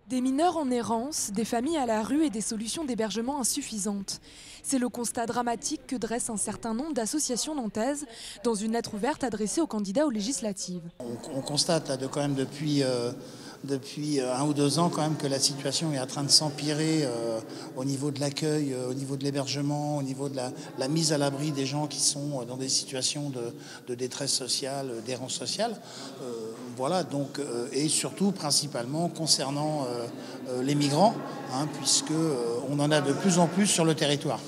Des mineurs en errance, des familles à la rue et des solutions d'hébergement insuffisantes. C'est le constat dramatique que dresse un certain nombre d'associations nantaises dans une lettre ouverte adressée aux candidats aux législatives. On constate là, quand même depuis 1 ou 2 ans quand même que la situation est en train de s'empirer au niveau de l'accueil, au niveau de l'hébergement, au niveau de la mise à l'abri des gens qui sont dans des situations de détresse sociale, d'errance sociale. Voilà, donc, et surtout principalement concernant les migrants, puisqu'on en a de plus en plus sur le territoire.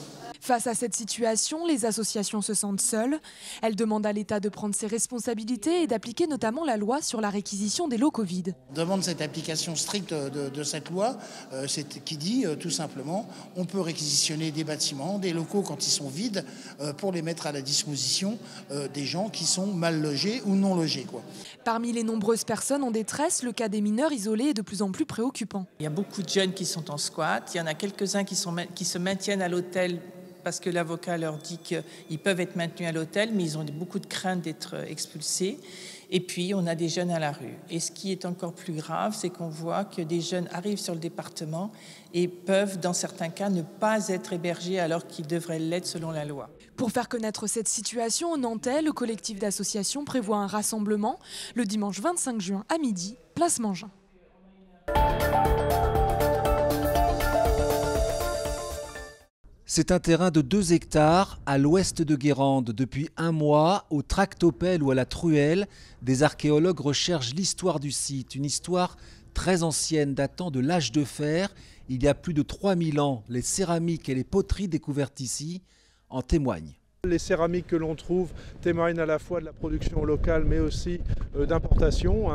Face à cette situation, les associations se sentent seules. Elles demandent à l'État de prendre ses responsabilités et d'appliquer notamment la loi sur la réquisition des lots Covid. On demande cette application stricte de cette loi qui dit tout simplement on peut réquisitionner des bâtiments, des locaux quand ils sont vides pour les mettre à la disposition des gens qui sont mal logés ou non logés, quoi. Parmi les nombreuses personnes en détresse, le cas des mineurs isolés est de plus en plus préoccupant. Il y a beaucoup de jeunes qui sont en squat, il y en a quelques-uns qui se maintiennent à l'hôtel parce que l'avocat leur dit qu'ils peuvent être maintenus à l'hôtel, mais ils ont beaucoup de crainte d'être expulsés. Et puis, on a des jeunes à la rue. Et ce qui est encore plus grave, c'est qu'on voit que des jeunes arrivent sur le département et peuvent, dans certains cas, ne pas être hébergés alors qu'ils devraient l'être selon la loi. Pour faire connaître cette situation au Nantais, le collectif d'associations prévoit un rassemblement le dimanche 25 juin à midi, place Mangin. C'est un terrain de 2 hectares à l'ouest de Guérande. Depuis 1 mois, au tractopelle ou à la truelle, des archéologues recherchent l'histoire du site. Une histoire très ancienne datant de l'âge de fer. Il y a plus de 3000 ans, les céramiques et les poteries découvertes ici en témoignent. Les céramiques que l'on trouve témoignent à la fois de la production locale mais aussi d'importation.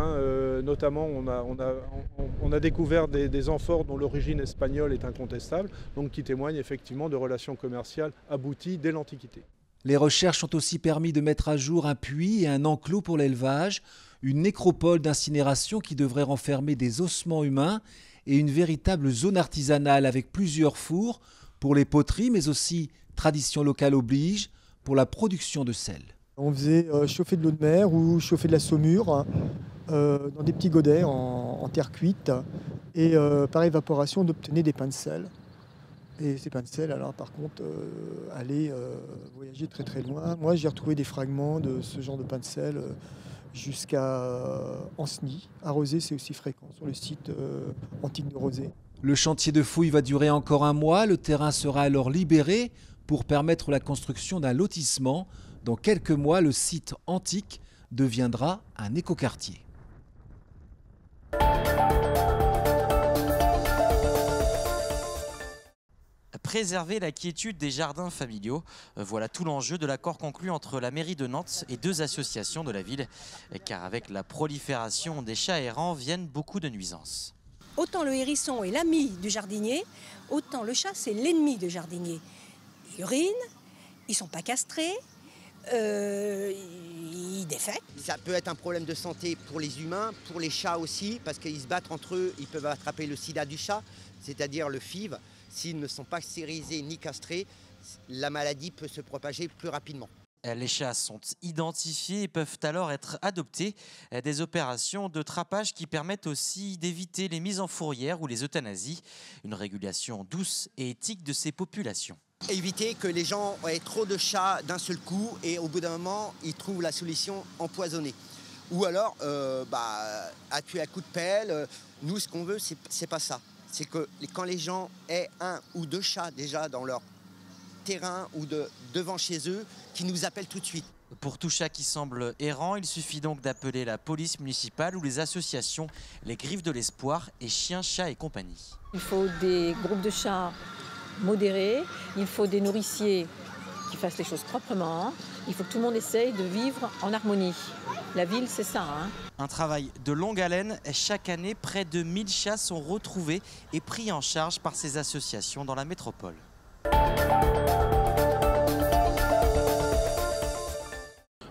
Notamment on a découvert des amphores dont l'origine espagnole est incontestable, donc qui témoignent effectivement de relations commerciales abouties dès l'Antiquité. Les recherches ont aussi permis de mettre à jour un puits et un enclos pour l'élevage, une nécropole d'incinération qui devrait renfermer des ossements humains et une véritable zone artisanale avec plusieurs fours pour les poteries mais aussi, tradition locale oblige, pour la production de sel. On faisait chauffer de l'eau de mer ou chauffer de la saumure dans des petits godets en terre cuite et par évaporation on obtenait des pains de sel. Et ces pains de sel, alors par contre, allaient voyager très très loin. Moi j'ai retrouvé des fragments de ce genre de pain de sel jusqu'à Ancenis. À Rezé c'est aussi fréquent sur le site antique de Rezé. Le chantier de fouilles va durer encore 1 mois. Le terrain sera alors libéré pour permettre la construction d'un lotissement. Dans quelques mois, le site antique deviendra un écoquartier. Préserver la quiétude des jardins familiaux. Voilà tout l'enjeu de l'accord conclu entre la mairie de Nantes et 2 associations de la ville. Car avec la prolifération des chats errants viennent beaucoup de nuisances. Autant le hérisson est l'ami du jardinier, autant le chat c'est l'ennemi du jardinier. Ils urinent, ils ne sont pas castrés, ils défèquent. Ça peut être un problème de santé pour les humains, pour les chats aussi, parce qu'ils se battent entre eux, ils peuvent attraper le sida du chat, c'est-à-dire le FIV. S'ils ne sont pas stérilisés ni castrés, la maladie peut se propager plus rapidement. Les chats sont identifiés et peuvent alors être adoptés. Des opérations de trappage qui permettent aussi d'éviter les mises en fourrière ou les euthanasies. Une régulation douce et éthique de ces populations. Éviter que les gens aient trop de chats d'un seul coup et au bout d'un moment, ils trouvent la solution empoisonnée. Ou alors, à tuer à coup de pelle. Nous, ce qu'on veut, c'est pas ça. C'est que quand les gens aient 1 ou 2 chats déjà dans leur terrain ou devant chez eux, qui nous appellent tout de suite. Pour tout chat qui semble errant, il suffit donc d'appeler la police municipale ou les associations Les Griffes de l'Espoir et Chiens, Chats et compagnie. Il faut des groupes de chats modérés, il faut des nourriciers qui fassent les choses proprement, il faut que tout le monde essaye de vivre en harmonie. La ville, c'est ça. Un travail de longue haleine. Chaque année, près de 1000 chats sont retrouvés et pris en charge par ces associations dans la métropole.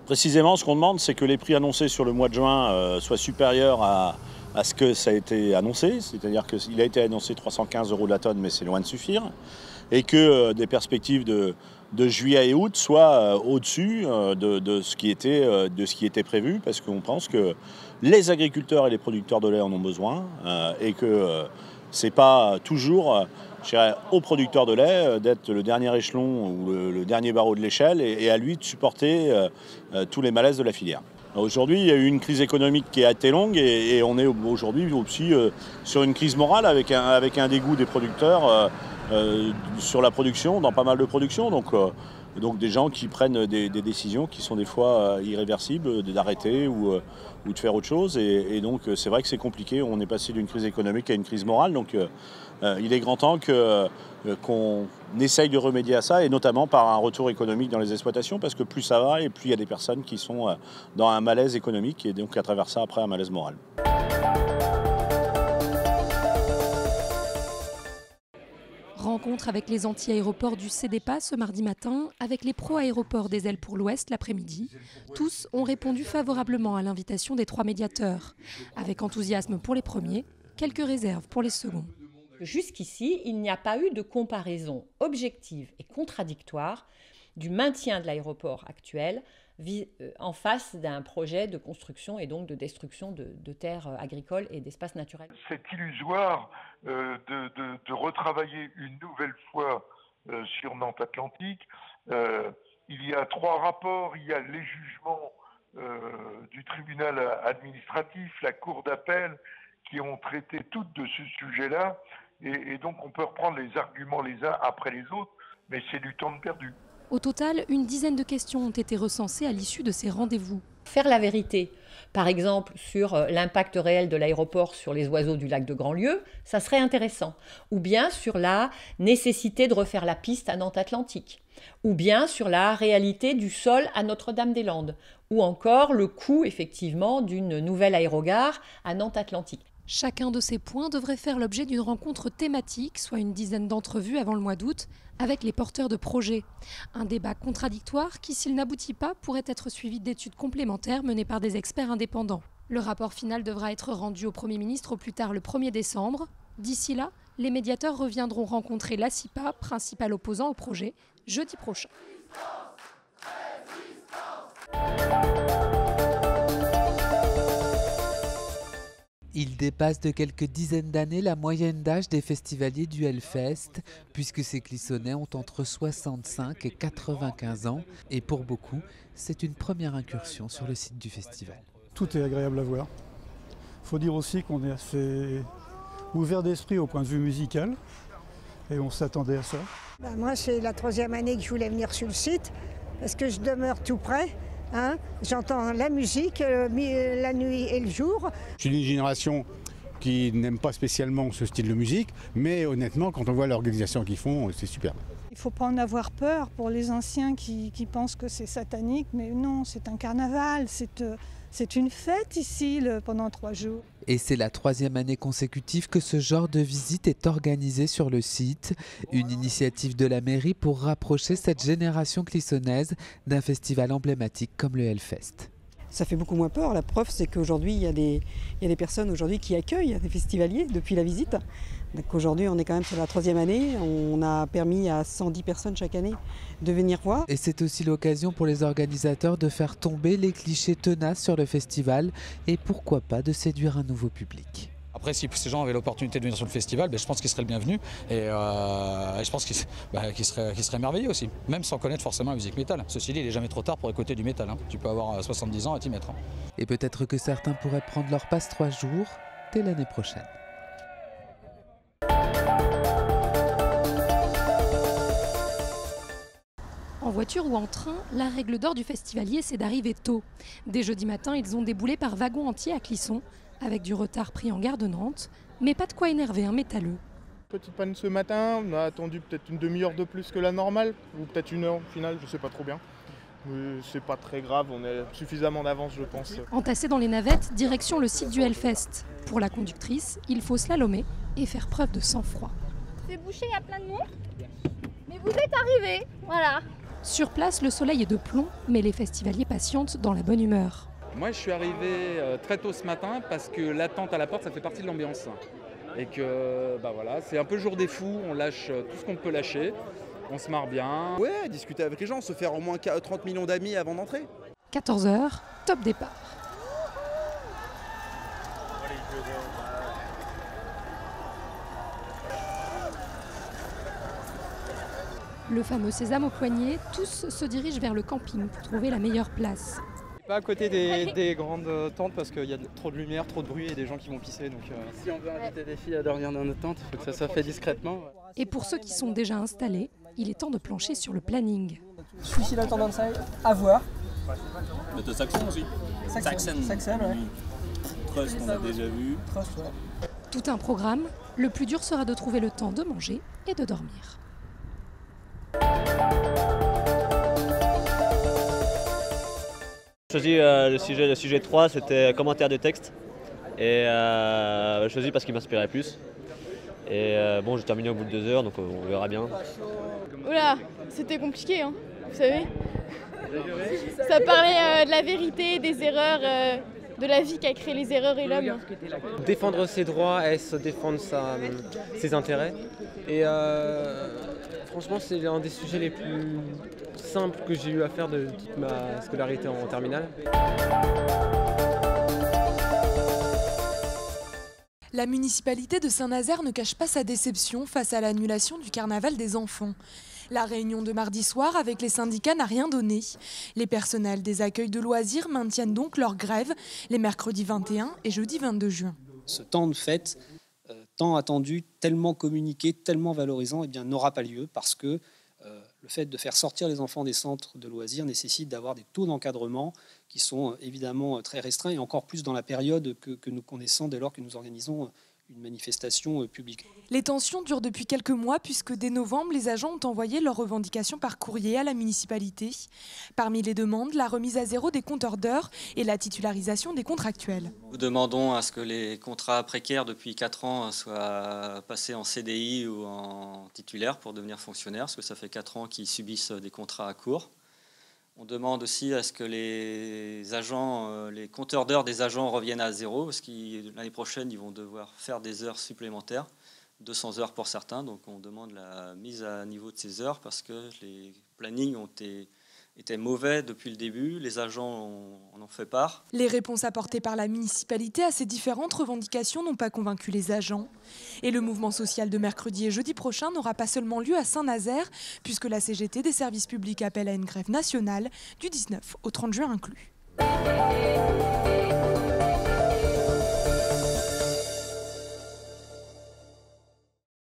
Précisément, ce qu'on demande, c'est que les prix annoncés sur le mois de juin soient supérieurs à ce que ça a été annoncé. C'est-à-dire qu'il a été annoncé 315 € la tonne, mais c'est loin de suffire. Et que des perspectives de juillet et août soient au-dessus de ce qui était prévu, parce qu'on pense que les agriculteurs et les producteurs de lait en ont besoin et que c'est pas toujours aux producteurs de lait d'être le dernier échelon ou le dernier barreau de l'échelle et à lui de supporter tous les malaises de la filière. Aujourd'hui, il y a eu une crise économique qui a été longue et on est aujourd'hui aussi sur une crise morale avec un dégoût des producteurs sur la production, dans pas mal de productions. Donc des gens qui prennent des décisions qui sont des fois irréversibles, d'arrêter ou de faire autre chose. Et donc c'est vrai que c'est compliqué. On est passé d'une crise économique à une crise morale. Donc il est grand temps qu'on essaye de remédier à ça, et notamment par un retour économique dans les exploitations, parce que plus ça va et plus il y a des personnes qui sont dans un malaise économique et donc à travers ça après un malaise moral. Rencontre avec les anti-aéroports du CEDEPA ce mardi matin, avec les pro-aéroports des ailes pour l'Ouest l'après-midi. Tous ont répondu favorablement à l'invitation des 3 médiateurs, avec enthousiasme pour les premiers, quelques réserves pour les seconds. Jusqu'ici, il n'y a pas eu de comparaison objective et contradictoire du maintien de l'aéroport actuel en face d'un projet de construction et donc de destruction de terres agricoles et d'espaces naturels. C'est illusoire de retravailler une nouvelle fois sur Nantes Atlantique. Il y a 3 rapports, il y a les jugements du tribunal administratif, la cour d'appel, qui ont traité toutes de ce sujet-là. Et donc on peut reprendre les arguments les uns après les autres, mais c'est du temps de perdu. Au total, une dizaine de questions ont été recensées à l'issue de ces rendez-vous. Faire la vérité, par exemple sur l'impact réel de l'aéroport sur les oiseaux du lac de Grandlieu, ça serait intéressant. Ou bien sur la nécessité de refaire la piste à Nantes Atlantique. Ou bien sur la réalité du sol à Notre-Dame-des-Landes. Ou encore le coût effectivement d'une nouvelle aérogare à Nantes Atlantique. Chacun de ces points devrait faire l'objet d'une rencontre thématique, soit une dizaine d'entrevues avant le mois d'août, avec les porteurs de projets. Un débat contradictoire qui, s'il n'aboutit pas, pourrait être suivi d'études complémentaires menées par des experts indépendants. Le rapport final devra être rendu au Premier ministre au plus tard le 1er décembre. D'ici là, les médiateurs reviendront rencontrer l'ACIPA, principal opposant au projet, jeudi prochain. Il dépasse de quelques dizaines d'années la moyenne d'âge des festivaliers du Hellfest, puisque ces Clissonnais ont entre 65 et 95 ans. Et pour beaucoup, c'est une première incursion sur le site du festival. Tout est agréable à voir. Il faut dire aussi qu'on est assez ouvert d'esprit au point de vue musical, et on s'attendait à ça. Moi, c'est la 3e année que je voulais venir sur le site, parce que je demeure tout près. J'entends la musique la nuit et le jour. Je suis d'une génération qui n'aime pas spécialement ce style de musique, mais honnêtement, quand on voit l'organisation qu'ils font, c'est superbe. Il ne faut pas en avoir peur pour les anciens qui pensent que c'est satanique, mais non, c'est un carnaval, c'est une fête ici pendant 3 jours. Et c'est la 3e année consécutive que ce genre de visite est organisé sur le site. Une initiative de la mairie pour rapprocher cette génération clissonnaise d'un festival emblématique comme le Hellfest. Ça fait beaucoup moins peur. La preuve, c'est qu'aujourd'hui, il y a des personnes aujourd'hui qui accueillent des festivaliers depuis la visite. Donc aujourd'hui, on est quand même sur la 3e année. On a permis à 110 personnes chaque année de venir voir. Et c'est aussi l'occasion pour les organisateurs de faire tomber les clichés tenaces sur le festival et pourquoi pas de séduire un nouveau public. Après, si ces gens avaient l'opportunité de venir sur le festival, je pense qu'ils seraient le bienvenu et je pense qu'ils seraient émerveillés aussi, même sans connaître forcément la musique métal. Ceci dit, il n'est jamais trop tard pour écouter du métal. Tu peux avoir 70 ans à t'y mettre. Et peut-être que certains pourraient prendre leur passe 3 jours dès l'année prochaine. En voiture ou en train, la règle d'or du festivalier, c'est d'arriver tôt. Dès jeudi matin, ils ont déboulé par wagon entier à Clisson, avec du retard pris en gare de Nantes, mais pas de quoi énerver un métalleux. Petite panne ce matin, on a attendu peut-être une demi-heure de plus que la normale, ou peut-être 1 heure au final, je sais pas trop bien. Mais c'est pas très grave, on est suffisamment d'avance je pense. Entassés dans les navettes, direction le site du Hellfest. Pour la conductrice, il faut slalomer et faire preuve de sang-froid. C'est bouché, il y a plein de monde, mais vous êtes arrivés, voilà. Sur place, le soleil est de plomb, mais les festivaliers patientent dans la bonne humeur. Moi, je suis arrivé très tôt ce matin parce que l'attente à la porte, ça fait partie de l'ambiance. Et que, voilà, c'est un peu jour des fous, on lâche tout ce qu'on peut lâcher, on se marre bien. Ouais, discuter avec les gens, se faire au moins 30 millions d'amis avant d'entrer. 14h, top départ. Le fameux sésame au poignet, tous se dirigent vers le camping pour trouver la meilleure place. Pas à côté des grandes tentes parce qu'il y a trop de lumière, trop de bruit et des gens qui vont pisser. Donc, si on veut inviter des filles à dormir dans notre tente, il faut que ça soit fait discrètement. Et pour ceux qui sont déjà installés, il est temps de plancher sur le planning. Celui-ci, la tendance à voir. Mais de Saxon aussi. Saxon, ouais. Trust, on a déjà vu. Trust, ouais. Tout un programme, le plus dur sera de trouver le temps de manger et de dormir. J'ai choisi le sujet 3, c'était commentaire de texte. Et j'ai choisi parce qu'il m'inspirait plus. Et bon, j'ai terminé au bout de 2 heures, donc on verra bien. Oula, c'était compliqué, hein, vous savez. Ça parlait de la vérité, des erreurs, de la vie qui a créé les erreurs et l'homme. Défendre ses droits et se défendre ses intérêts. Et franchement, c'est un des sujets les plus simples que j'ai eu à faire de toute ma scolarité en terminale. La municipalité de Saint-Nazaire ne cache pas sa déception face à l'annulation du carnaval des enfants. La réunion de mardi soir avec les syndicats n'a rien donné. Les personnels des accueils de loisirs maintiennent donc leur grève les mercredis 21 et jeudi 22 juin. Ce temps de fête, tant attendu, tellement communiqué, tellement valorisant, eh bien, n'aura pas lieu parce que le fait de faire sortir les enfants des centres de loisirs nécessite d'avoir des taux d'encadrement qui sont évidemment très restreints et encore plus dans la période que nous connaissons dès lors que nous organisons une manifestation publique. Les tensions durent depuis quelques mois puisque dès novembre, les agents ont envoyé leurs revendications par courrier à la municipalité. Parmi les demandes, la remise à zéro des compteurs d'heures et la titularisation des contractuels. Nous demandons à ce que les contrats précaires depuis 4 ans soient passés en CDI ou en titulaire pour devenir fonctionnaires, parce que ça fait 4 ans qu'ils subissent des contrats à court. On demande aussi à ce que les compteurs d'heures des agents reviennent à zéro, parce que l'année prochaine, ils vont devoir faire des heures supplémentaires, 200 heures pour certains. Donc on demande la mise à niveau de ces heures, parce que les plannings ont été mauvais depuis le début, les agents en ont fait part. Les réponses apportées par la municipalité à ces différentes revendications n'ont pas convaincu les agents. Et le mouvement social de mercredi et jeudi prochain n'aura pas seulement lieu à Saint-Nazaire, puisque la CGT des services publics appelle à une grève nationale du 19 au 30 juin inclus.